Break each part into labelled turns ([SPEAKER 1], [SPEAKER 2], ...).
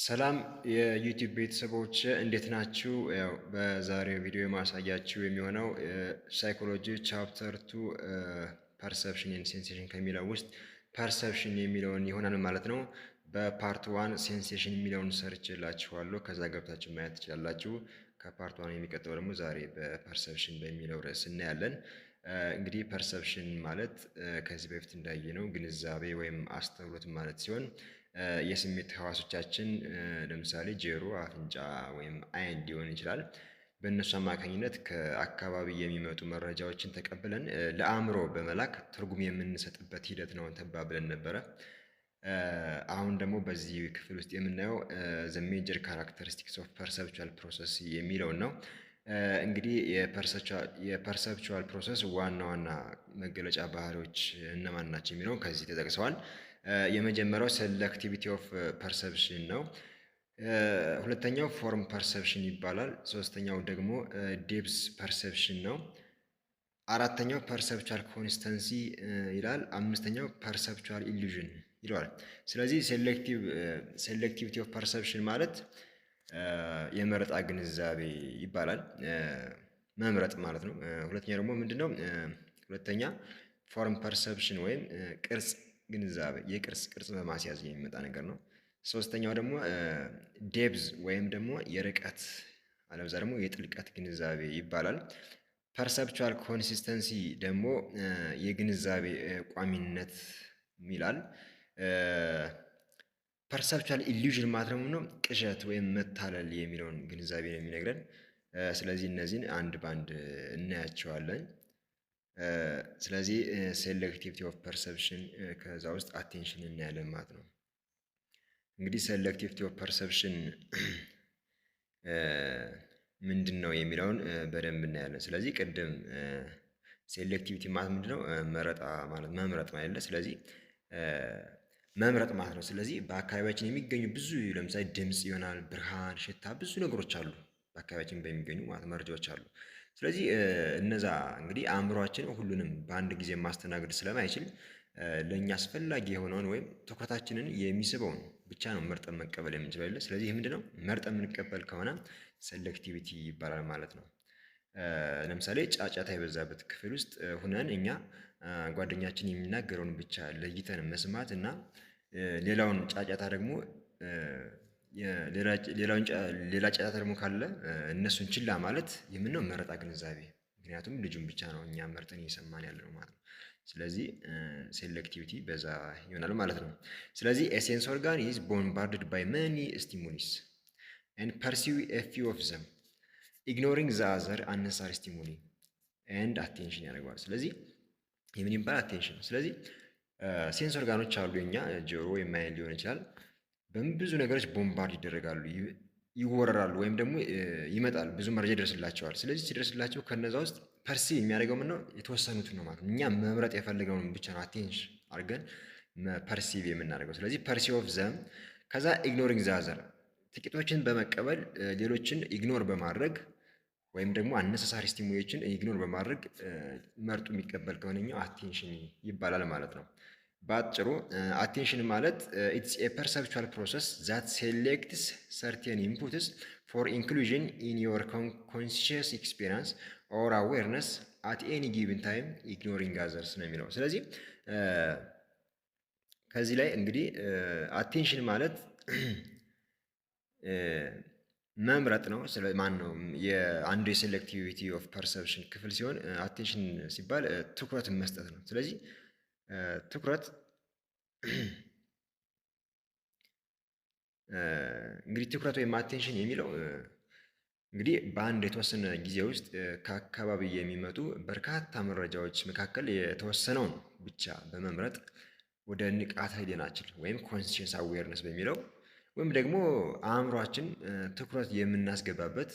[SPEAKER 1] ሰላም የዩቲዩብ ቤተሰቦች እንዴት ናችሁ? ያው በዛሬው ቪዲዮ የማሳያችሁ የሚሆነው ሳይኮሎጂ ቻፕተር 2 ፐርሰፕሽን ኤንድ ሴንሴሽን ከሚለው ውስጥ ፐርሰፕሽን የሚለውን ይሆናል ማለት ነው። በፓርት 1 ሴንሴሽን የሚለውን ሰርችላችኋለሁ። ከዛ ገብታችሁ ማየት ትችላላችሁ። ከፓርት 1 የሚቀጥለው ደግሞ ዛሬ በፐርሰፕሽን በሚለው ርዕስ እናያለን። እንግዲህ ፐርሰፕሽን ማለት ከዚህ በፊት እንዳየነው ግንዛቤ ወይም አስተውሎት ማለት ሲሆን የስሜት ህዋሶቻችን ለምሳሌ ጆሮ፣ አፍንጫ ወይም አይን ሊሆን ይችላል። በእነሱ አማካኝነት ከአካባቢ የሚመጡ መረጃዎችን ተቀብለን ለአእምሮ በመላክ ትርጉም የምንሰጥበት ሂደት ነው ተባብለን ነበረ። አሁን ደግሞ በዚህ ክፍል ውስጥ የምናየው ዘ ሜጀር ካራክተሪስቲክስ ኦፍ ፐርሰፕቹዋል ፕሮሰስ የሚለውን ነው። እንግዲህ የፐርሰፕቹዋል ፕሮሰስ ዋና ዋና መገለጫ ባህሪዎች እነማን ናቸው የሚለው ከዚህ ተጠቅሰዋል። የመጀመሪያው ሴሌክቲቪቲ ኦፍ ፐርሰፕሽን ነው። ሁለተኛው ፎርም ፐርሰፕሽን ይባላል። ሶስተኛው ደግሞ ዴፕዝ ፐርሰፕሽን ነው። አራተኛው ፐርሰፕቹዋል ኮንስተንሲ ይላል። አምስተኛው ፐርሰፕቹዋል ኢሉዥን ይለዋል። ስለዚህ ሴሌክቲቪቲ ኦፍ ፐርሰፕሽን ማለት የመረጣ ግንዛቤ ይባላል። መምረጥ ማለት ነው። ሁለተኛ ደግሞ ምንድነው? ሁለተኛ ፎርም ፐርሰፕሽን ወይም ቅርጽ ግንዛቤ ቅርጽ በማስያዝ የሚመጣ ነገር ነው። ሶስተኛው ደግሞ ዴፕዝ ወይም ደግሞ የርቀት አለበዛ ደግሞ የጥልቀት ግንዛቤ ይባላል። ፐርሰፕቹዋል ኮንሲስተንሲ ደግሞ የግንዛቤ ቋሚነት ይላል። ፐርሰፕቹዋል ኢሉዥን ማለት ነው ቅዠት ወይም መታለል የሚለውን ግንዛቤ ነው የሚነግረን። ስለዚህ እነዚህን አንድ ባንድ እናያቸዋለን። ስለዚህ ሴሌክቲቪቲ ኦፍ ፐርሰፕሽን ከዛ ውስጥ አቴንሽን እናያለን ማለት ነው። እንግዲህ ሴሌክቲቪቲ ኦፍ ፐርሰፕሽን ምንድን ነው የሚለውን በደንብ እናያለን። ስለዚህ ቅድም ሴሌክቲቪቲ ማለት ምንድነው? መረጣ ማለት መምረጥ ማለት ነው። ስለዚህ መምረጥ ማለት ነው። ስለዚህ በአካባቢያችን የሚገኙ ብዙ ለምሳሌ ድምጽ ይሆናል፣ ብርሃን፣ ሽታ፣ ብዙ ነገሮች አሉ በአካባቢያችን በሚገኙ ማለት መረጃዎች አሉ። ስለዚህ እነዛ እንግዲህ አእምሯችን ሁሉንም በአንድ ጊዜ ማስተናገድ ስለማይችል ለእኛ አስፈላጊ የሆነውን ወይም ትኩረታችንን የሚስበውን ብቻ ነው መርጠን መቀበል የምንችለው። ስለዚህ ምንድነው? መርጠን የምንቀበል ከሆነ ሴሌክቲቪቲ ይባላል ማለት ነው። ለምሳሌ ጫጫታ የበዛበት ክፍል ውስጥ ሁነን እኛ ጓደኛችን የሚናገረውን ብቻ ለይተን መስማት እና ሌላውን ጫጫታ ደግሞ ሌላ ጫጫታ ደግሞ ካለ እነሱን ችላ ማለት የምነው መረጣ ግንዛቤ። ምክንያቱም ልጁን ብቻ ነው እኛ መርጠን እየሰማን ያለነው ማለት ነው። ስለዚህ ሴሌክቲቪቲ በዛ ይሆናል ማለት ነው። ስለዚህ ኤ ሴንስ ኦርጋን ኢዝ ቦምባርድድ ባይ መኒ ስቲሙሊስ ኤንድ ፐርሲው ኤ ፊው ኦፍ ዘም ኢግኖሪንግ ዘ አዘር አነሳሪ ስቲሙሊ ኤንድ አቴንሽን ያደርገዋል። ስለዚህ የምን ይባላል? አቴንሽን። ስለዚህ ሴንስ ኦርጋኖች አሉ የኛ ጆሮ ወይም አይን ሊሆን ይችላል። በብዙ ነገሮች ቦምባርድ ይደረጋሉ፣ ይወረራሉ ወይም ደግሞ ይመጣል፣ ብዙ መረጃ ይደርስላቸዋል። ስለዚህ ሲደርስላቸው ከነዛ ውስጥ ፐርሲቭ የሚያደርገው ምን ነው? የተወሰኑትን ነው ማለት ነው። እኛ መምረጥ የፈለገውን ብቻ ነው አቴንሽን አድርገን ፐርሲቭ የምናደርገው። ስለዚህ ፐርሲቭ ኦፍ ዘም ከዛ ኢግኖሪንግ ዘ አዘር ጥቂቶችን በመቀበል ሌሎችን ኢግኖር በማድረግ ወይም ደግሞ አነሳሳሪ ስቲሙሌሽን ኢግኖር በማድረግ መርጦ የሚቀበል ከሆነኛው አቴንሽን ይባላል ማለት ነው። በአጭሩ አቴንሽን ማለት ኢትስ ኤ ፐርሰፕቹዋል ፕሮሰስ ዛት ሴሌክትስ ሰርቴን ኢንፑትስ ፎር ኢንክሉዥን ኢን ዮር ኮንሺየስ ኤክስፒሪየንስ ኦር አዌርነስ አት ኤኒ ጊቭን ታይም ኢግኖሪንግ አዘርስ ነው የሚለው። ስለዚህ ከዚህ ላይ እንግዲህ አቴንሽን ማለት መምረጥ ነው። ማን ነው የአንዱ የሴሌክቲቪቲ ኦፍ ፐርሰፕሽን ክፍል ሲሆን አቴንሽን ሲባል ትኩረትን መስጠት ነው። ስለዚህ ትኩረት እንግዲህ ትኩረት ወይም አቴንሽን የሚለው እንግዲህ በአንድ የተወሰነ ጊዜ ውስጥ ከአካባቢ የሚመጡ በርካታ መረጃዎች መካከል የተወሰነውን ብቻ በመምረጥ ወደ ንቃተ ህሊናችን ወይም ኮንሲየስ አዌርነስ በሚለው ወይም ደግሞ አእምሯችን ትኩረት የምናስገባበት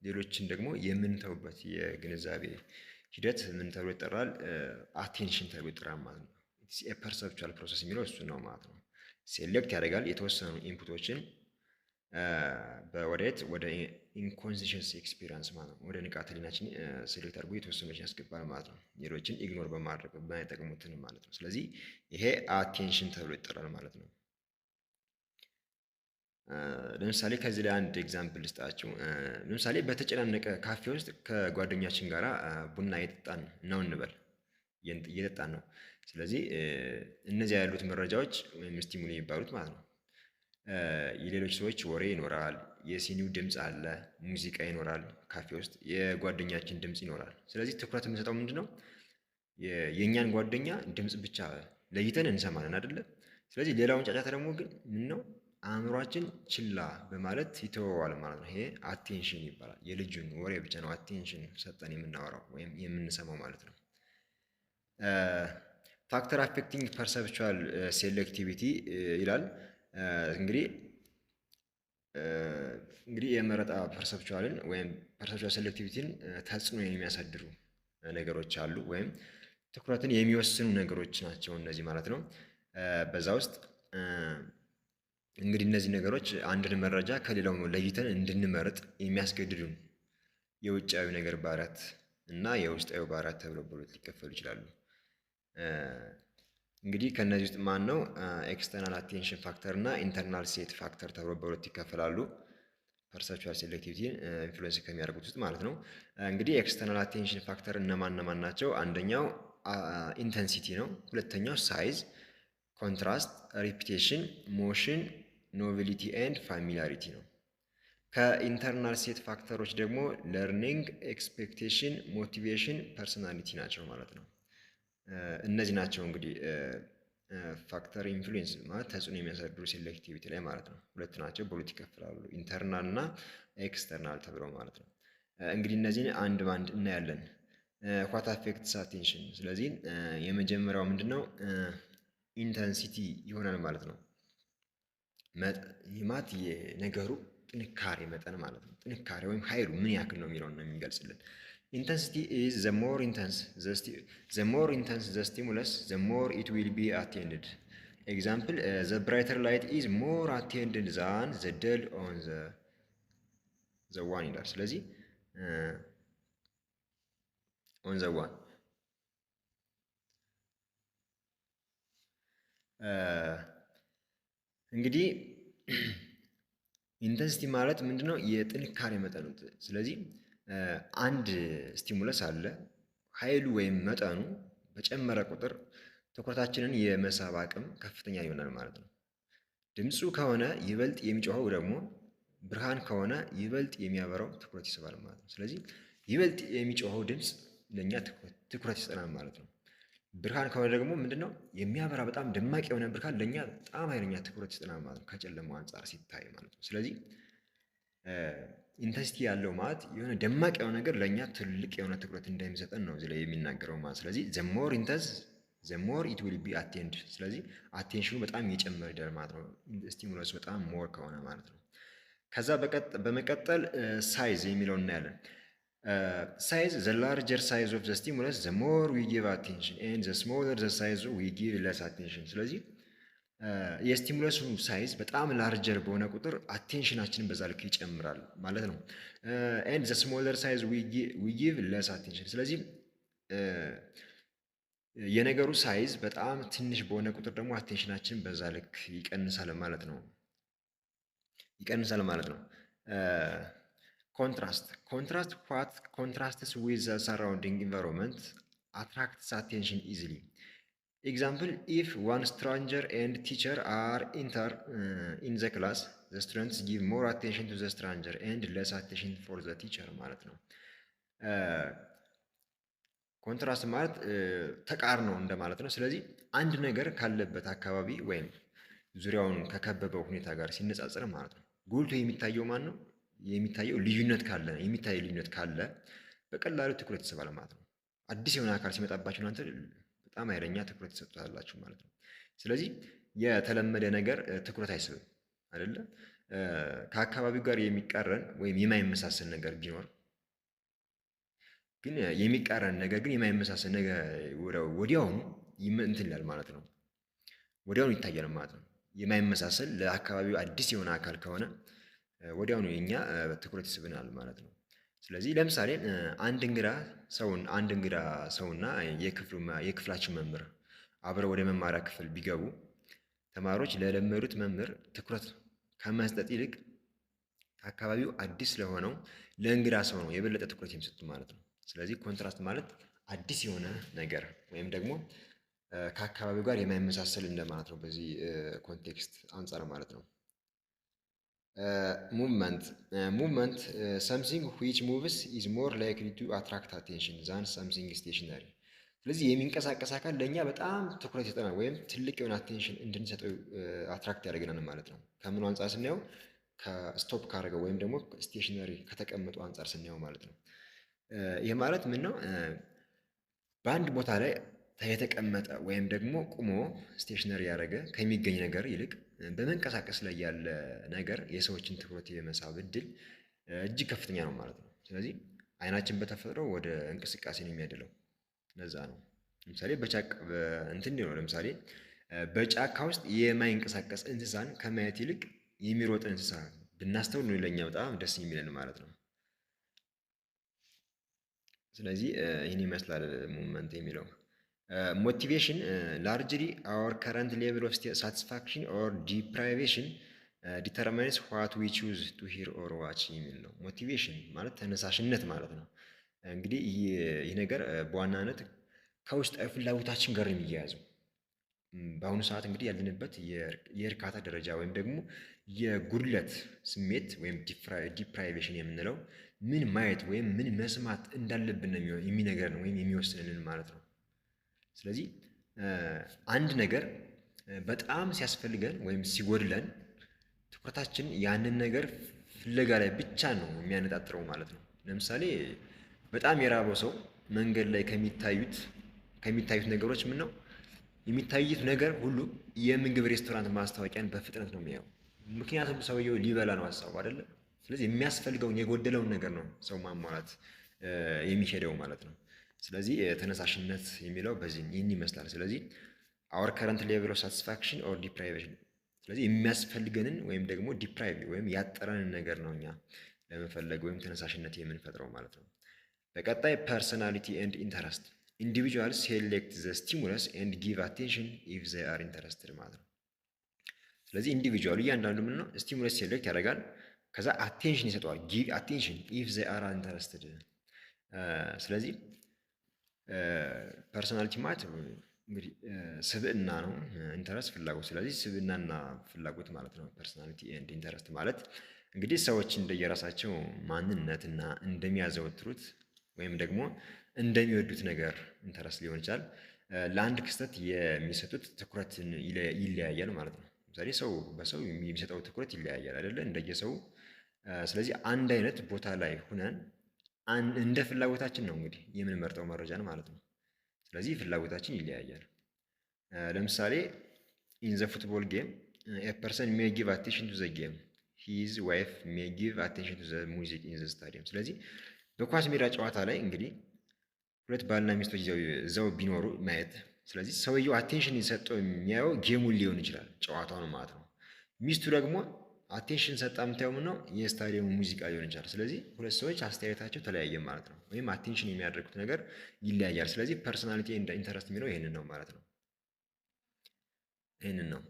[SPEAKER 1] ሌሎችን ደግሞ የምንተውበት የግንዛቤ ሂደት ምን ተብሎ ይጠራል? አቴንሽን ተብሎ ይጠራል ማለት ነው። ኢትስ ኤ ፐርሰፕቹዋል ፕሮሰስ የሚለው እሱ ነው ማለት ነው። ሴሌክት ያደርጋል የተወሰኑ ኢንፑቶችን ወደ ኢንኮንሲየስ ኤክስፒሪየንስ ማለት ነው። ወደ ንቃተ ህሊናችን ሴሌክት አድርጎ የተወሰኑችን ያስገባል ማለት ነው። ሌሎችን ኢግኖር በማድረግ የማይጠቅሙትን ማለት ነው። ስለዚህ ይሄ አቴንሽን ተብሎ ይጠራል ማለት ነው። ለምሳሌ ከዚህ ላይ አንድ ኤግዛምፕል ልስጣችሁ። ለምሳሌ በተጨናነቀ ካፌ ውስጥ ከጓደኛችን ጋር ቡና እየጠጣን ነው እንበል፣ እየጠጣን ነው። ስለዚህ እነዚያ ያሉት መረጃዎች ወይም ስቲሙሊ የሚባሉት ማለት ነው። የሌሎች ሰዎች ወሬ ይኖራል፣ የሲኒው ድምፅ አለ፣ ሙዚቃ ይኖራል፣ ካፌ ውስጥ የጓደኛችን ድምፅ ይኖራል። ስለዚህ ትኩረት የምንሰጠው ምንድን ነው? የእኛን ጓደኛ ድምፅ ብቻ ለይተን እንሰማለን አይደለ? ስለዚህ ሌላውን ጫጫታ ደግሞ ግን ምን ነው አእምሯችን ችላ በማለት ይተወዋል ማለት ነው። ይሄ አቴንሽን ይባላል። የልጁን ወሬ ብቻ ነው አቴንሽን ሰጠን የምናወራው ወይም የምንሰማው ማለት ነው። ፋክተር አፌክቲንግ ፐርሰፕቹዋል ሴሌክቲቪቲ ይላል። እንግዲህ የመረጣ ፐርሰፕቹዋልን ወይም ፐርሰፕቹዋል ሴሌክቲቪቲን ተጽዕኖ የሚያሳድሩ ነገሮች አሉ ወይም ትኩረትን የሚወስኑ ነገሮች ናቸው እነዚህ ማለት ነው። በዛ ውስጥ እንግዲህ እነዚህ ነገሮች አንድን መረጃ ከሌላው ለይተን እንድንመርጥ የሚያስገድዱን የውጫዊ ነገር ባህሪያት እና የውስጣዊ ባህሪያት ተብለው በሁለት ሊከፈሉ ይችላሉ። እንግዲህ ከነዚህ ውስጥ ማን ነው ኤክስተርናል አቴንሽን ፋክተር እና ኢንተርናል ሴት ፋክተር ተብለው በሁለት ይከፈላሉ። ፐርሰፕቹዋል ሴሌክቲቪቲን ኢንፍሉዌንስ ከሚያደርጉት ውስጥ ማለት ነው። እንግዲህ ኤክስተርናል አቴንሽን ፋክተር እነማን ናቸው? አንደኛው ኢንተንሲቲ ነው። ሁለተኛው ሳይዝ፣ ኮንትራስት፣ ሪፒቴሽን፣ ሞሽን፣ ኖቬሊቲ ኤንድ ፋሚሊያሪቲ ነው። ከኢንተርናል ሴት ፋክተሮች ደግሞ ለርኒንግ፣ ኤክስፔክቴሽን፣ ሞቲቬሽን፣ ፐርሰናሊቲ ናቸው ማለት ነው። እነዚህ ናቸው እንግዲህ ፋክተር ኢንፍሉዌንስ ማለት ተጽዕኖ የሚያሳድሩ ሴሌክቲቪቲ ላይ ማለት ነው። ሁለት ናቸው፣ በሁለት ይከፍላሉ፣ ኢንተርናል እና ኤክስተርናል ተብለው ማለት ነው። እንግዲህ እነዚህን አንድ ባንድ እናያለን። ዋት አፌክትስ አቴንሽን። ስለዚህ የመጀመሪያው ምንድን ነው? ኢንተንሲቲ ይሆናል ማለት ነው። ይማት የነገሩ ጥንካሬ መጠን ማለት ነው። ጥንካሬ ወይም ኃይሉ ምን ያክል ነው የሚለውን ነው የሚገልጽልን። ኢንተንሲቲ ኢዝ ዘ ሞር ኢንተንስ ዘ ስቲሙለስ ዘ ሞር ኢት ዊል ቢ አቴንድድ። ኤግዛምፕል ዘ ብራይተር ላይት ኢዝ ሞር አቴንድድ ዛን ዘ ደል ኦን ዘ ዋን ይላል። ስለዚህ ኦን ዘ ዋን እንግዲህ ኢንተንሲቲ ማለት ምንድነው? የጥንካሬ መጠኑ። ስለዚህ አንድ ስቲሙለስ አለ፣ ኃይሉ ወይም መጠኑ በጨመረ ቁጥር ትኩረታችንን የመሳብ አቅም ከፍተኛ ይሆናል ማለት ነው። ድምፁ ከሆነ ይበልጥ የሚጮኸው ደግሞ ብርሃን ከሆነ ይበልጥ የሚያበራው ትኩረት ይስባል ማለት ነው። ስለዚህ ይበልጥ የሚጮኸው ድምፅ ለእኛ ትኩረት ይሰጠናል ማለት ነው። ብርሃን ከሆነ ደግሞ ምንድነው? የሚያበራ በጣም ደማቅ የሆነ ብርሃን ለእኛ በጣም ኃይለኛ ትኩረት ይሰጠናል ማለት ነው፣ ከጨለማው አንጻር ሲታይ ማለት ነው። ስለዚህ ኢንተንሲቲ ያለው ማለት የሆነ ደማቅ የሆነ ነገር ለእኛ ትልቅ የሆነ ትኩረት እንደሚሰጠን ነው እዚህ ላይ የሚናገረው ማለት። ስለዚህ ዘ ሞር ኢንተንስ ዘ ሞር ኢት ዊል ቢ አቴንድ። ስለዚህ አቴንሽኑ በጣም እየጨመረ ይደር ማለት ነው፣ ስቲሙለሱ በጣም ሞር ከሆነ ማለት ነው። ከዛ በመቀጠል ሳይዝ የሚለውን እናያለን። ሳይዝ ዘ ላርጀር ሳይዝ ኦፍ ዘ ስቲሙለስ ዘ ሞር ዊ ጊቭ አቴንሽን ኤንድ ዘ ስሞለር ዘ ሳይዝ ዊ ጊቭ ለስ አቴንሽን። ስለዚህ የስቲሙለሱ ሳይዝ በጣም ላርጀር በሆነ ቁጥር አቴንሽናችንን በዛ ልክ ይጨምራል ማለት ነው። ኤንድ ዘ ስሞለር ሳይዝ ዊ ጊቭ ለስ አቴንሽን። ስለዚህ የነገሩ ሳይዝ በጣም ትንሽ በሆነ ቁጥር ደግሞ አቴንሽናችን በዛ ልክ ይቀንሳል ማለት ነው። ዋት ኮንትራስትስ ዊዝ ዘ ሰራውንዲንግ ኢንቫይሮንመንት አትራክትስ አቴንሽን ኢዚሊ። ኤግዛምፕል ኢፍ ዋን ስትራንጀር ኤንድ ቲቸር አር ኢንተር ኢን ዘ ክላስ ዘ ስቱደንትስ ጊቭ ሞር አቴንሽን ቱ ዘ ስትራንጀር ኤንድ ለስ አቴንሽን ፎር ዘ ቲቸር ማለት ነው። ኮንትራስት ማለት ተቃርኖ እንደማለት ነው። ስለዚህ አንድ ነገር ካለበት አካባቢ ወይም ዙሪያውን ከከበበው ሁኔታ ጋር ሲነጻጸር ማለት ነው ጎልቶ የሚታየው ማን ነው? የሚታየው ልዩነት ካለ በቀላሉ ትኩረት ይስባል ማለት ነው። አዲስ የሆነ አካል ሲመጣባችሁ እናንተ በጣም ኃይለኛ ትኩረት ትሰጡታላችሁ ማለት ነው። ስለዚህ የተለመደ ነገር ትኩረት አይስብም አይደለ? ከአካባቢው ጋር የሚቃረን ወይም የማይመሳሰል ነገር ቢኖር ግን የሚቃረን ነገር ግን የማይመሳሰል ነገር ወዲያውኑ እንትን ይላል ማለት ነው። ወዲያውኑ ይታያል ማለት ነው። የማይመሳሰል ለአካባቢው አዲስ የሆነ አካል ከሆነ ወዲያውኑ የኛ ትኩረት ይስብናል ማለት ነው። ስለዚህ ለምሳሌ አንድ እንግዳ ሰውና የክፍላችን መምህር አብረው ወደ መማሪያ ክፍል ቢገቡ ተማሪዎች ለለመዱት መምህር ትኩረት ከመስጠት ይልቅ ከአካባቢው አዲስ ስለሆነው ለእንግዳ ሰው ነው የበለጠ ትኩረት የሚሰጡት ማለት ነው። ስለዚህ ኮንትራስት ማለት አዲስ የሆነ ነገር ወይም ደግሞ ከአካባቢው ጋር የማይመሳሰል እንደማለት ነው በዚህ ኮንቴክስት አንጻር ማለት ነው። ሙቭመንት ሰምሲንግ ዊች ሙቭስ ኢዝ ሞር ላይክሊ ቱ አትራክት አቴንሽን ዛን ሰምሲንግ ስቴሽነሪ። ስለዚህ የሚንቀሳቀስ አካል ለእኛ በጣም ትኩረት ይሰጠናል ወይም ትልቅ የሆነ አቴንሽን እንድንሰጠው አትራክት ያደርገናል ማለት ነው። ከምኑ አንጻር ስናየው ከስቶፕ ካደረገው ወይም ደግሞ ስቴሽነሪ ከተቀመጡ አንጻር ስናየው ማለት ነው። ይህ ማለት ምን ነው? በአንድ ቦታ ላይ የተቀመጠ ወይም ደግሞ ቁሞ ስቴሽነሪ ያደረገ ከሚገኝ ነገር ይልቅ በመንቀሳቀስ ላይ ያለ ነገር የሰዎችን ትኩረት የመሳብ እድል እጅግ ከፍተኛ ነው ማለት ነው። ስለዚህ አይናችን በተፈጥሮ ወደ እንቅስቃሴ ነው የሚያደለው። ለዛ ነው ለምሳሌ ለምሳሌ በጫካ ውስጥ የማይንቀሳቀስ እንስሳን ከማየት ይልቅ የሚሮጥ እንስሳ ብናስተውል ነው ለኛ በጣም ደስ የሚለን ማለት ነው። ስለዚህ ይህን ይመስላል ሙቭመንት የሚለው። ሞቲቬሽን ላርጅሊ አወር ከረንት ሌቭል ኦፍ ሳቲስፋክሽን ኦር ዲፕራይቬሽን ዲተርማይንስ ዋት ዊ ቹዝ ቱ ሂር ኦር ዋች የሚል ነው። ሞቲቬሽን ማለት ተነሳሽነት ማለት ነው። እንግዲህ ይህ ነገር በዋናነት ከውስጣዊ ፍላጎታችን ጋር የሚያያዘው በአሁኑ ሰዓት እንግዲህ ያለንበት የእርካታ ደረጃ ወይም ደግሞ የጉድለት ስሜት ወይም ዲፕራይቬሽን የምንለው ምን ማየት ወይም ምን መስማት እንዳለብን የሚነገርን ወይም የሚወስንልን ማለት ነው። ስለዚህ አንድ ነገር በጣም ሲያስፈልገን ወይም ሲጎድለን ትኩረታችን ያንን ነገር ፍለጋ ላይ ብቻ ነው የሚያነጣጥረው ማለት ነው። ለምሳሌ በጣም የራበው ሰው መንገድ ላይ ከሚታዩት ነገሮች ምን ነው የሚታዩት ነገር ሁሉ የምግብ ሬስቶራንት ማስታወቂያን በፍጥነት ነው የሚያየው። ምክንያቱም ሰውየው ሊበላ ነው ሀሳቡ አይደለ? ስለዚህ የሚያስፈልገውን የጎደለውን ነገር ነው ሰው ማሟላት የሚሄደው ማለት ነው። ስለዚህ ተነሳሽነት የሚለው በዚህ ይህን ይመስላል። ስለዚህ አወር ከረንት ሌቭል ኦፍ ሳቲስፋክሽን ኦር ዲፕራይቬሽን። ስለዚህ የሚያስፈልገንን ወይም ደግሞ ዲፕራይቭ ወይም ያጠረንን ነገር ነው እኛ ለመፈለግ ወይም ተነሳሽነት የምንፈጥረው ማለት ነው። በቀጣይ ፐርሰናሊቲ ኤንድ ኢንተረስት ኢንዲቪጁዋልስ ሴሌክት ዘ ስቲሙለስ ኤንድ ጊቭ አቴንሽን ኢፍ ዘይ አር ኢንተረስትድ ማለት ነው። ስለዚህ ኢንዲቪጁዋሉ እያንዳንዱ ምን ነው ስቲሙለስ ሴሌክት ያደርጋል፣ ከዛ አቴንሽን ይሰጠዋል፣ ጊቭ አቴንሽን ኢፍ ዘይ አር ኢንተረስትድ። ስለዚህ ፐርሰናሊቲ ማለት እንግዲህ ስብዕና ነው፣ ኢንተረስት ፍላጎት። ስለዚህ ስብዕናና ፍላጎት ማለት ነው ፐርሰናሊቲ ኤንድ ኢንተረስት ማለት። እንግዲህ ሰዎች እንደየራሳቸው ማንነትና እንደሚያዘወትሩት ወይም ደግሞ እንደሚወዱት ነገር ኢንተረስት ሊሆን ይችላል ለአንድ ክስተት የሚሰጡት ትኩረት ይለያያል ማለት ነው። ለምሳሌ ሰው በሰው የሚሰጠው ትኩረት ይለያያል አይደለ? እንደየሰው። ስለዚህ አንድ አይነት ቦታ ላይ ሁነን እንደ ፍላጎታችን ነው እንግዲህ የምንመርጠው መረጃን ማለት ነው። ስለዚህ ፍላጎታችን ይለያያል። ለምሳሌ ኢን ዘ ፉትቦል ጌም ኤ ፐርሰን ሜይ ጊቭ አቴንሽን ቱ ዘ ጌም ሂዝ ዋይፍ ሜይ ጊቭ አቴንሽን ቱ ዘ ሙዚክ ኢን ዘ ስታዲየም። ስለዚህ በኳስ ሜዳ ጨዋታ ላይ እንግዲህ ሁለት ባልና ሚስቶች እዛው ቢኖሩ ማየት፣ ስለዚህ ሰውየው አቴንሽን የሰጠው የሚያየው ጌሙን ሊሆን ይችላል ጨዋታውን ማለት ነው። ሚስቱ ደግሞ አቴንሽን ሰጣ የምታየው ምን ነው የስታዲየሙ ሙዚቃ ሊሆን ይችላል። ስለዚህ ሁለት ሰዎች አስተያየታቸው ተለያየ ማለት ነው፣ ወይም አቴንሽን የሚያደርጉት ነገር ይለያያል። ስለዚህ ፐርሰናሊቲ ኤንድ ኢንተረስት የሚለው ይሄንን ነው ማለት ነው። ይሄንን ነው።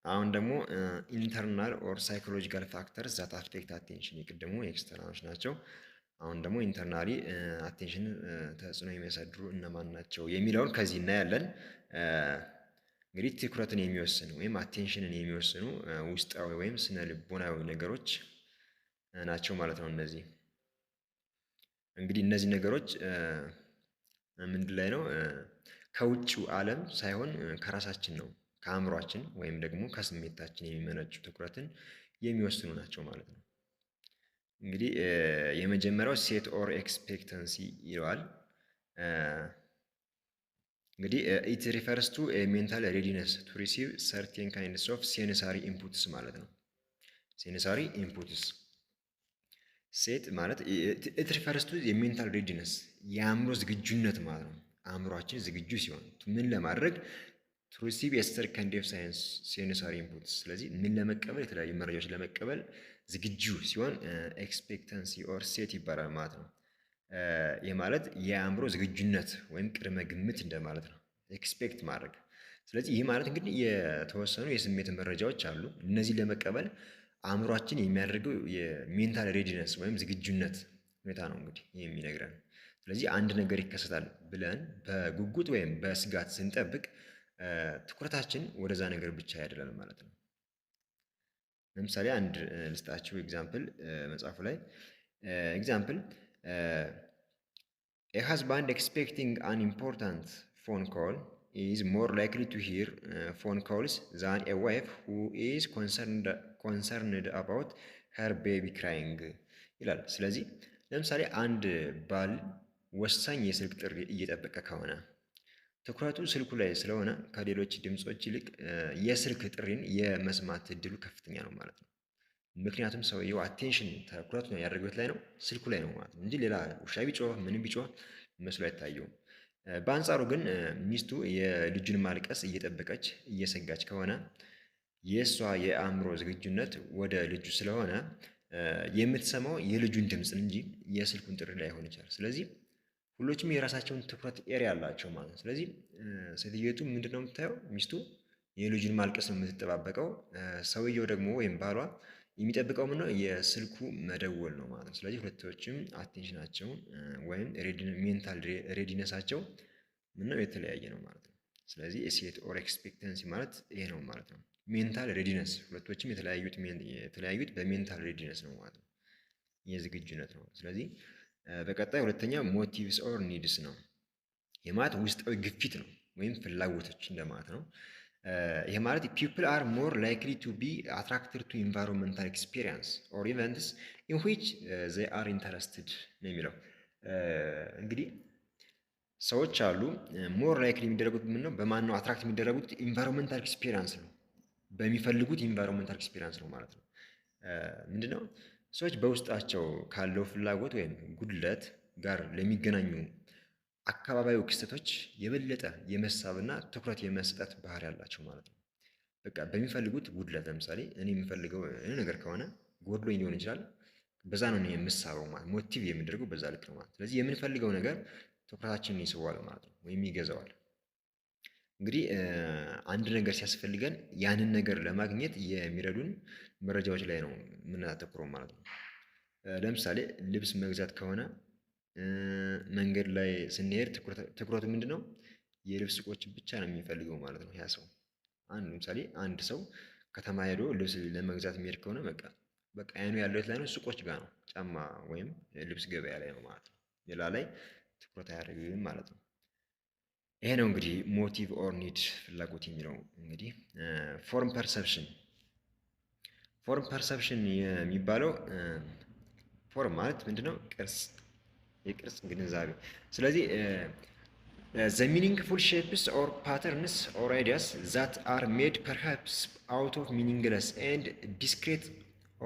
[SPEAKER 1] አሁን ደግሞ ኢንተርናል ኦር ሳይኮሎጂካል ፋክተርስ ዛት አፌክት አቴንሽን፣ የቅድሙ ኤክስተርናሎች ናቸው። አሁን ደግሞ ኢንተርናሊ አቴንሽን ተጽዕኖ የሚያሳድሩ እነማን ናቸው የሚለውን ከዚህ እናያለን። እንግዲህ ትኩረትን የሚወስኑ ወይም አቴንሽንን የሚወስኑ ውስጣዊ ወይም ስነ ልቦናዊ ነገሮች ናቸው ማለት ነው። እነዚህ እንግዲህ እነዚህ ነገሮች ምንድን ላይ ነው? ከውጭው ዓለም ሳይሆን ከራሳችን ነው፣ ከአእምሯችን ወይም ደግሞ ከስሜታችን የሚመነጩ ትኩረትን የሚወስኑ ናቸው ማለት ነው። እንግዲህ የመጀመሪያው ሴት ኦር ኤክስፔክተንሲ ይለዋል። እንግዲህ ኢት ሪፈርስ ቱ ሜንታል ሬዲነስ ቱ ሪሲቭ ሰርቴን ካይንድስ ኦፍ ሴንሳሪ ኢንፑትስ ማለት ነው። ሴንሳሪ ኢንፑትስ ሴት ማለት ኢት ሪፈርስ ቱ የሜንታል ሬዲነስ የአእምሮ ዝግጁነት ማለት ነው። አእምሯችን ዝግጁ ሲሆን ምን ለማድረግ ቱ ሪሲቭ የሰርቴን ዴፍ ሳይንስ ሴንሳሪ ኢንፑትስ። ስለዚህ ምን ለመቀበል የተለያዩ መረጃዎች ለመቀበል ዝግጁ ሲሆን ኤክስፔክተንሲ ኦር ሴት ይባላል ማለት ነው። ይህ ማለት የአእምሮ ዝግጁነት ወይም ቅድመ ግምት እንደማለት ነው። ኤክስፔክት ማድረግ። ስለዚህ ይህ ማለት እንግዲህ የተወሰኑ የስሜት መረጃዎች አሉ። እነዚህ ለመቀበል አእምሯችን የሚያደርገው የሜንታል ሬዲነስ ወይም ዝግጁነት ሁኔታ ነው እንግዲህ ይህ የሚነግረን። ስለዚህ አንድ ነገር ይከሰታል ብለን በጉጉት ወይም በስጋት ስንጠብቅ ትኩረታችን ወደዛ ነገር ብቻ ያደላል ማለት ነው። ለምሳሌ አንድ ልስጣችሁ ኤግዛምፕል መጽሐፉ ላይ ኤግዛምፕል ኤ ሃዝባንድ ኤክስፔክቲንግ አን ኢምፖርታንት ፎን ኮል is more likely to hear phone calls than a wife who is concerned about her baby crying ይላል። ስለዚህ ለምሳሌ አንድ ባል ወሳኝ የስልክ ጥሪ እየጠበቀ ከሆነ ትኩረቱ ስልኩ ላይ ስለሆነ ከሌሎች ድምጾች ይልቅ የስልክ ጥሪን የመስማት እድሉ ከፍተኛ ነው ማለት ነው። ምክንያቱም ሰውየው አቴንሽን ትኩረቱ ያደረገበት ላይ ነው፣ ስልኩ ላይ ነው ማለት ነው እንጂ ሌላ ውሻ ቢጮህ ምንም ቢጮህ መስሎ አይታየውም። በአንጻሩ ግን ሚስቱ የልጁን ማልቀስ እየጠበቀች እየሰጋች ከሆነ የእሷ የአእምሮ ዝግጁነት ወደ ልጁ ስለሆነ የምትሰማው የልጁን ድምፅ እንጂ የስልኩን ጥሪ ላይሆን ይችላል። ስለዚህ ሁሎችም የራሳቸውን ትኩረት ኤሪያ አላቸው ማለት ነው። ስለዚህ ሴትዮቱ ምንድነው የምታየው? ሚስቱ የልጁን ማልቀስ ነው የምትጠባበቀው። ሰውየው ደግሞ ወይም ባሏ የሚጠብቀው ምነው? የስልኩ መደወል ነው ማለት ነው። ስለዚህ ሁለቶችም አቴንሽናቸው ወይም ሜንታል ሬዲነሳቸው ምነው የተለያየ ነው ማለት ነው። ስለዚህ ኤሴት ኦር ኤክስፔክተንሲ ማለት ይሄ ነው ማለት ነው። ሜንታል ሬዲነስ ሁለቶችም የተለያዩት በሜንታል ሬዲነስ ነው ማለት ነው። የዝግጁነት ነው። ስለዚህ በቀጣይ ሁለተኛ ሞቲቭስ ኦር ኒድስ ነው። የማለት ውስጣዊ ግፊት ነው ወይም ፍላጎቶች እንደማለት ነው። ይሄ ማለት ፒፕል አር ሞር ላይክሊ ቱ ቢ አትራክትድ ቱ ኢንቫይሮንመንታል ኤክስፒሪየንስ ኦር ኢቨንትስ ኢን ዊች ዘይ አር ኢንተረስትድ ነው የሚለው። እንግዲህ ሰዎች አሉ ሞር ላይክሊ የሚደረጉት ምን ነው? በማን ነው አትራክት የሚደረጉት? ኢንቫይሮንመንታል ኤክስፒሪየንስ ነው፣ በሚፈልጉት ኢንቫይሮንመንታል ኤክስፒሪየንስ ነው ማለት ነው። ምንድነው? ሰዎች በውስጣቸው ካለው ፍላጎት ወይም ጉድለት ጋር ለሚገናኙ አካባቢያዊ ክስተቶች የበለጠ የመሳብና ትኩረት የመስጠት ባህሪ ያላቸው ማለት ነው። በቃ በሚፈልጉት ጉድለት፣ ለምሳሌ እኔ የምፈልገው ነገር ከሆነ ጎድሎኝ ሊሆን ይችላል፣ በዛ ነው እኔ የምሳበው ማለት ሞቲቭ የሚደረገው በዛ ልክ ነው ማለት። ስለዚህ የምንፈልገው ነገር ትኩረታችንን ይስበዋል ማለት ነው ወይም ይገዛዋል። እንግዲህ አንድ ነገር ሲያስፈልገን ያንን ነገር ለማግኘት የሚረዱን መረጃዎች ላይ ነው የምናተኩረው ማለት ነው። ለምሳሌ ልብስ መግዛት ከሆነ መንገድ ላይ ስንሄድ ትኩረቱ ምንድነው? የልብስ ሱቆችን ብቻ ነው የሚፈልገው ማለት ነው ያ ሰው። ለምሳሌ አንድ ሰው ከተማ ሄዶ ልብስ ለመግዛት የሚሄድ ከሆነ በቃ አይኑ ያለው የት ላይ ነው? ሱቆች ጋር ነው፣ ጫማ ወይም ልብስ ገበያ ላይ ነው ማለት ነው። ሌላ ላይ ትኩረት አያደርግም ማለት ነው። ይሄ ነው እንግዲህ ሞቲቭ ኦር ኒድ ፍላጎት የሚለው። እንግዲህ ፎርም ፐርሰፕሽን የሚባለው ፎርም ማለት ምንድነው? ቅርጽ፣ የቅርጽ ግንዛቤ። ስለዚህ the meaningful shapes or patterns or ideas that are made perhaps out of meaningless and discrete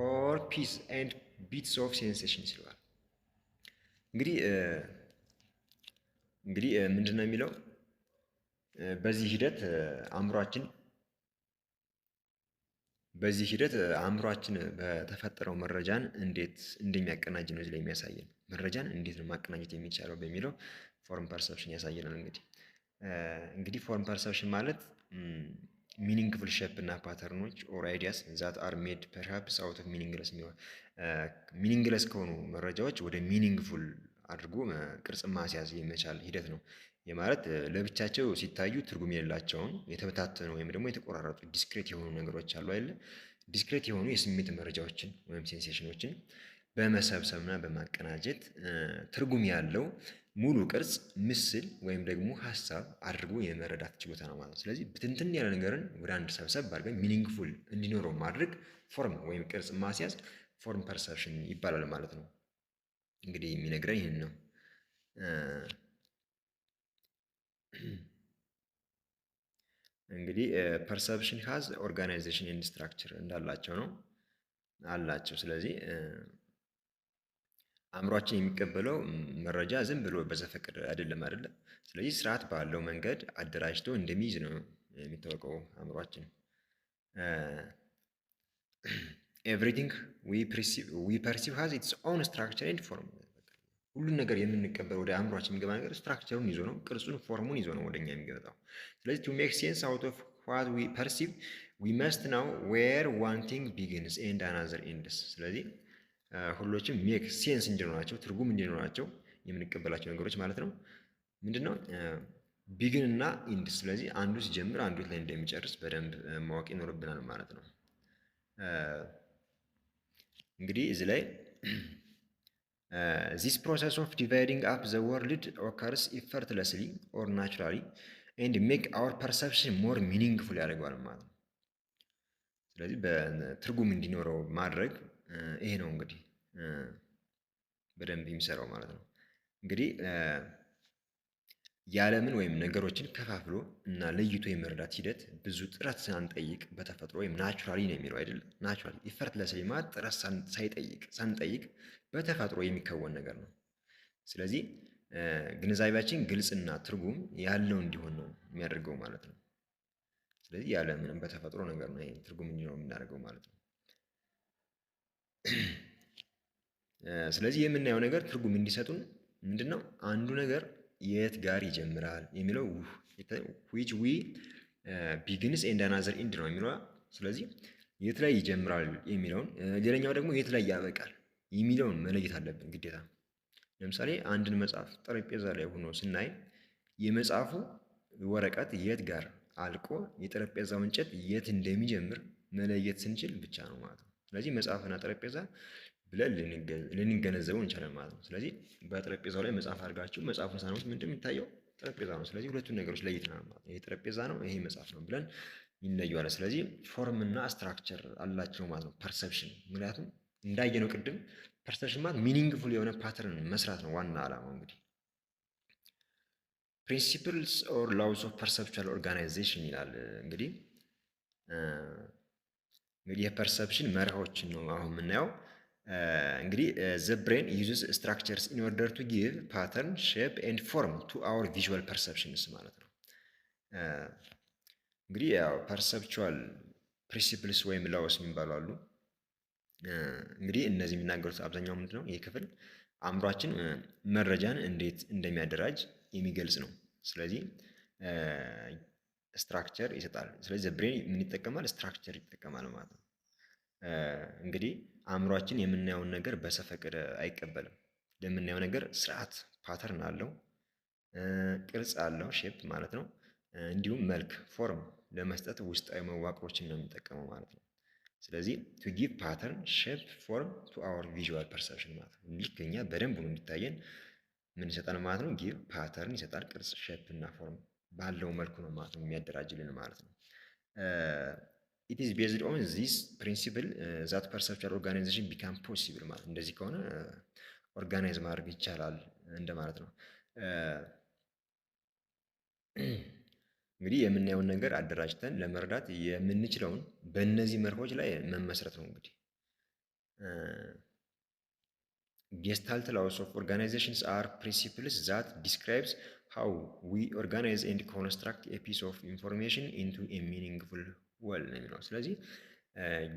[SPEAKER 1] or piece and bits of sensations ይለዋል። እንግዲህ ምንድነው የሚለው? በዚህ ሂደት አእምሯችን በተፈጠረው መረጃን እንዴት እንደሚያቀናጅ ነው እዚህ ላይ የሚያሳየን። መረጃን እንዴት ነው ማቀናጀት የሚቻለው በሚለው ፎርም ፐርሰፕሽን ያሳየናል። እንግዲህ ፎርም ፐርሰፕሽን ማለት ሚኒንግፉል ሼፕ እና ፓተርኖች ኦር አይዲያስ ዛት አር ሜድ ፐርሃፕስ አውት ኦፍ ሚኒንግለስ የሚሆን ሚኒንግለስ ከሆኑ መረጃዎች ወደ ሚኒንግፉል አድርጎ ቅርጽ ማስያዝ የመቻል ሂደት ነው። የማለት ለብቻቸው ሲታዩ ትርጉም የሌላቸውን የተበታተኑ ወይም ደግሞ የተቆራረጡ ዲስክሬት የሆኑ ነገሮች አሉ አይደለ? ዲስክሬት የሆኑ የስሜት መረጃዎችን ወይም ሴንሴሽኖችን በመሰብሰብና በማቀናጀት ትርጉም ያለው ሙሉ ቅርጽ፣ ምስል ወይም ደግሞ ሀሳብ አድርጎ የመረዳት ችሎታ ነው ማለት ነው። ስለዚህ ብትንትን ያለ ነገርን ወደ አንድ ሰብሰብ አድርገን ሚኒንግፉል እንዲኖረው ማድረግ ፎርም ወይም ቅርጽ ማስያዝ ፎርም ፐርሰፕሽን ይባላል ማለት ነው። እንግዲህ የሚነግረን ይህን ነው። እንግዲህ ፐርሰፕሽን ሃዝ ኦርጋናይዜሽን ኤንድ ስትራክቸር እንዳላቸው ነው አላቸው። ስለዚህ አእምሯችን የሚቀበለው መረጃ ዝም ብሎ በዘፈቀደ አይደለም አይደለ? ስለዚህ ስርዓት ባለው መንገድ አደራጅቶ እንደሚይዝ ነው የሚታወቀው አእምሯችን። ኤቭሪቲንግ ዊ ፐርሲቭ ሃዝ ኢትስ ኦን ስትራክቸር ኤንድ ፎርም። ሁሉን ነገር የምንቀበለው ወደ አእምሯችን የሚገባ ነገር ስትራክቸሩን ይዞ ነው፣ ቅርጹን ፎርሙን ይዞ ነው ወደኛ የሚገባው። ስለዚህ ቱ ሜክ ሴንስ አውት ኦፍ ዋት ዊ ፐርሲቭ ዊ መስት ናው ዌር ዋን ቲንግ ቢጊንስ ኤንድ አናዘር ኤንድስ። ስለዚህ ሁሎችም ሜክ ሴንስ እንዲኖራቸው ትርጉም እንዲኖራቸው የምንቀበላቸው ነገሮች ማለት ነው ምንድነው ቢግን እና ኢንድ። ስለዚህ አንዱ ሲጀምር አንዱ ላይ እንደሚጨርስ በደንብ ማወቅ ይኖርብናል ማለት ነው። እንግዲህ እዚህ ላይ this process of dividing up the world occurs effortlessly or naturally and make our perception more meaningful ያደርገዋል ማለት ነው። ስለዚህ በትርጉም እንዲኖረው ማድረግ ይሄ ነው እንግዲህ በደንብ የሚሰራው ማለት ነው። እንግዲህ የዓለምን ወይም ነገሮችን ከፋፍሎ እና ለይቶ የመረዳት ሂደት ብዙ ጥረት ሳንጠይቅ በተፈጥሮ ወይም ናቹራሊ ነው የሚለው አይደል? ናቹራሊ ኢፈርትለስሊ ማለት ጥረት ሳንጠይቅ በተፈጥሮ የሚከወን ነገር ነው። ስለዚህ ግንዛቤያችን ግልጽና ትርጉም ያለው እንዲሆን ነው የሚያደርገው ማለት ነው። ስለዚህ ያለምንም በተፈጥሮ ነገር ነው ይሄ ትርጉም እንዲኖረው የምናደርገው ማለት ነው። ስለዚህ የምናየው ነገር ትርጉም እንዲሰጡን ምንድነው አንዱ ነገር የት ጋር ይጀምራል የሚለው which we begins and another end ነው የሚለው። ስለዚህ የት ላይ ይጀምራል የሚለውን ሌላኛው ደግሞ የት ላይ ያበቃል የሚለውን መለየት አለብን ግዴታ። ለምሳሌ አንድን መጽሐፍ ጠረጴዛ ላይ ሆኖ ስናይ የመጽሐፉ ወረቀት የት ጋር አልቆ የጠረጴዛው እንጨት የት እንደሚጀምር መለየት ስንችል ብቻ ነው ማለት ነው። ስለዚህ መጽሐፍና ጠረጴዛ ብለን ልንገነዘበው እንችላለን ማለት ነው። ስለዚህ በጠረጴዛው ላይ መጽሐፍ አድርጋችሁ መጽሐፉን ሳነቡት ምንድን ነው የሚታየው? ጠረጴዛ ነው። ስለዚህ ሁለቱን ነገሮች ለይተናል ማለት ነው። ይሄ ጠረጴዛ ነው፣ ይሄ መጽሐፍ ነው ብለን ይለያሉ። ስለዚህ ፎርም እና ስትራክቸር አላቸው ማለት ነው ፐርሰፕሽን። ምክንያቱም እንዳየነው ቅድም ፐርሰፕሽን ማለት ሚኒንግፉል የሆነ ፓተርን መስራት ነው ዋና ዓላማው። እንግዲህ ፕሪንሲፕልስ ኦር ላውስ ኦፍ ፐርሰፕቹዋል ኦርጋናይዜሽን ይላል። እንግዲህ የፐርሰፕሽን መርሆችን ነው አሁን የምናየው። እንግዲህ ዘ ብሬን ዩዝስ ስትራክቸርስ ኢን ኦርደር ቱ ጊቭ ፓተርን ሼፕ ኤንድ ፎርም ቱ አወር ቪዥዋል ፐርሰፕሽንስ ማለት ነው። እንግዲህ ያው ፐርሰፕቹዋል ፕሪንሲፕልስ ወይም ላውስ የሚባሉ አሉ። እንግዲህ እነዚህ የሚናገሩት አብዛኛው ምንድን ነው? ይህ ክፍል አእምሯችን መረጃን እንዴት እንደሚያደራጅ የሚገልጽ ነው። ስለዚህ ስትራክቸር ይሰጣል። ስለዚህ ብሬን ምን ይጠቀማል? ስትራክቸር ይጠቀማል ማለት ነው። እንግዲህ አእምሯችን የምናየውን ነገር በዘፈቀደ አይቀበልም። ለምናየው ነገር ስርዓት ፓተርን አለው፣ ቅርጽ አለው ሼፕ ማለት ነው። እንዲሁም መልክ ፎርም ለመስጠት ውስጣዊ መዋቅሮችን ነው የሚጠቀመው ማለት ነው። ስለዚህ ቱ ጊቭ ፓተርን ሼፕ ፎርም ቱ አወር ቪዥዋል ፐርሰፕሽን ማለት ነው። ልክ እኛ በደንብ ነው እንዲታየን ምን ይሰጣል ማለት ነው? ጊቭ ፓተርን ይሰጣል፣ ቅርጽ ሼፕ እና ፎርም ባለው መልኩ ነው ማለት ነው የሚያደራጅልን ማለት ነው። ኢት ኢዝ ቤዝድ ኦን ዚስ ፕሪንሲፕል ዛት ፐርሰፕቹዋል ኦርጋናይዜሽን ቢካም ፖሲብል ማለት እንደዚህ ከሆነ ኦርጋናይዝ ማድረግ ይቻላል እንደማለት ነው። እንግዲህ የምናየውን ነገር አደራጅተን ለመረዳት የምንችለውን በእነዚህ መርሆች ላይ መመስረት ነው። እንግዲህ ጌስታልት ላውስ ኦፍ ኦርጋናይዜሽንስ አር ፕሪንሲፕልስ ዛት ዲስክራይብስ how we organize and construct a piece of information into a meaningful whole ነው የሚለው። ስለዚህ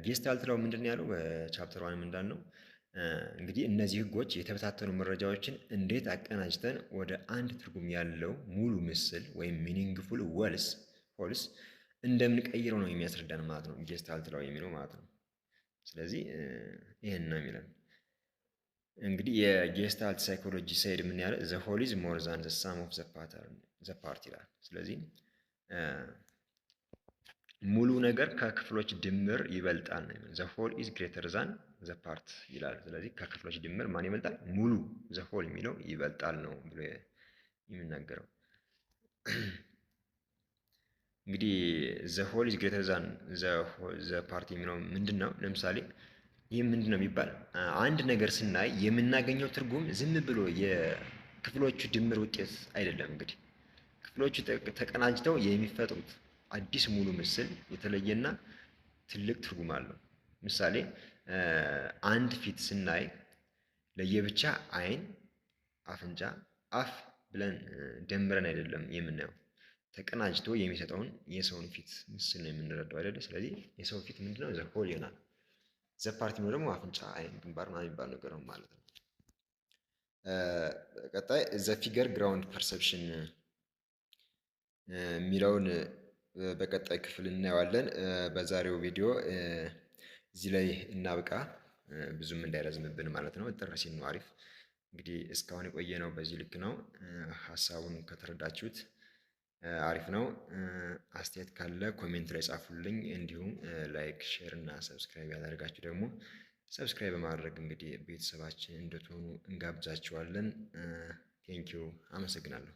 [SPEAKER 1] ጌስታልት ላው ምንድን ነው ያለው? በቻፕተር 1 እንዳልነው እንግዲህ እነዚህ ህጎች የተበታተኑ መረጃዎችን እንዴት አቀናጅተን ወደ አንድ ትርጉም ያለው ሙሉ ምስል ወይም ሚኒንግፉል ሆልስ እንደምንቀይረው ነው የሚያስረዳን ማለት ነው ጌስታልት ላው የሚለው ማለት ነው። ስለዚህ ይሄን ነው የሚለን። እንግዲህ የጌስታልት ሳይኮሎጂ ሳይድ ምን ያለ ዘ ሆል ኢዝ ሞር ዛን ዘ ሳም ኦፍ ዘ ፓርት ይላል። ስለዚህ ሙሉ ነገር ከክፍሎች ድምር ይበልጣል ነው። ዘ ሆል ኢዝ ግሬተር ዛን ዘ ፓርት ይላል። ስለዚህ ከክፍሎች ድምር ማን ይበልጣል? ሙሉ ዘ ሆል የሚለው ይበልጣል ነው ብሎ የሚናገረው። እንግዲህ ዘ ሆል ኢዝ ግሬተር ዛን ዘ ፓርት የሚለው ምንድን ነው? ለምሳሌ ይህ ምንድን ነው የሚባል አንድ ነገር ስናይ የምናገኘው ትርጉም ዝም ብሎ የክፍሎቹ ድምር ውጤት አይደለም። እንግዲህ ክፍሎቹ ተቀናጅተው የሚፈጥሩት አዲስ ሙሉ ምስል የተለየና ትልቅ ትርጉም አለው። ምሳሌ አንድ ፊት ስናይ ለየብቻ አይን፣ አፍንጫ፣ አፍ ብለን ደምረን አይደለም የምናየው፣ ተቀናጅቶ የሚሰጠውን የሰውን ፊት ምስል ነው የምንረዳው አይደለ? ስለዚህ የሰው ፊት ምንድነው? ዘ ሆል ይሆናል። ዘ ፓርት ነው ደግሞ አፍንጫ፣ አይን፣ ግንባር ምናምን የሚባል ነገር ነው ማለት ነው። ቀጣይ ዘ ፊገር ግራውንድ ፐርሰፕሽን የሚለውን በቀጣይ ክፍል እናየዋለን። በዛሬው ቪዲዮ እዚህ ላይ እናብቃ፣ ብዙም እንዳይረዝምብን ማለት ነው። እጥር ሲል ነው አሪፍ። እንግዲህ እስካሁን የቆየነው በዚህ ልክ ነው። ሀሳቡን ከተረዳችሁት አሪፍ ነው። አስተያየት ካለ ኮሜንት ላይ ጻፉልኝ። እንዲሁም ላይክ፣ ሼር እና ሰብስክራይብ ያደረጋችሁ ደግሞ ሰብስክራይብ በማድረግ እንግዲህ ቤተሰባችን እንድትሆኑ እንጋብዛችኋለን። ቴንኪው፣ አመሰግናለሁ።